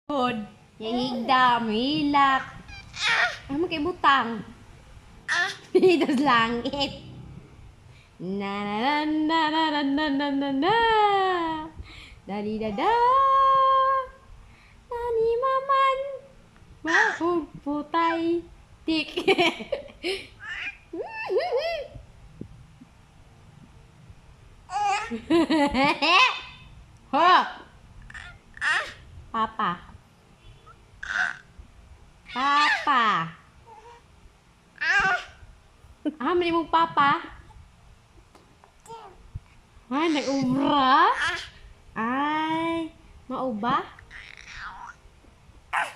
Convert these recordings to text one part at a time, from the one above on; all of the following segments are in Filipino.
Good. Higdam, hilak. Ano kay butang? Dito sa langit. Na na na na na na na na na. Dali da da. Nani maman. Putay. Tik. Ho. Papa. Papa. Mali mong papa? Ay, nag-umra? Ay, mauba?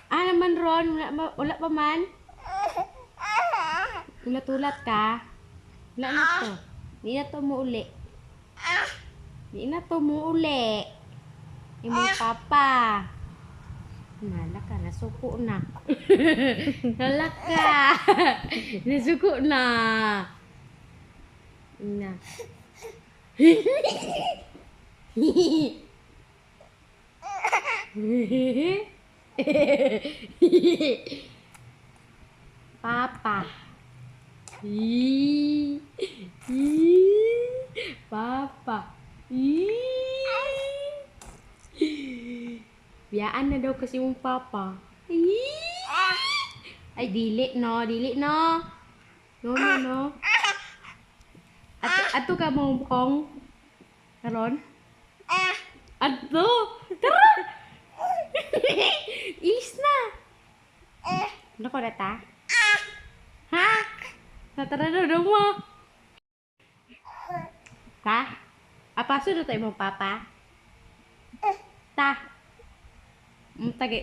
Naman ron, wala pa man? Ulat-ulat ka? Wala na to. Di na to muuli. Di na to muuli. Imong papa. Nala ka, nasuko na. Nala ka. Nasuko na. Na. Papa. Papa. Biyaan na daw kasi mong papa. Ay, dili no. Dili no. No, no, no. Ato ka mong kong. Karon? Ato. Tara! Ilis na. Ano ko na ta? Ha? Natara na daw mo. Ta? Apaso na tayo mong papa? Ta? Tagay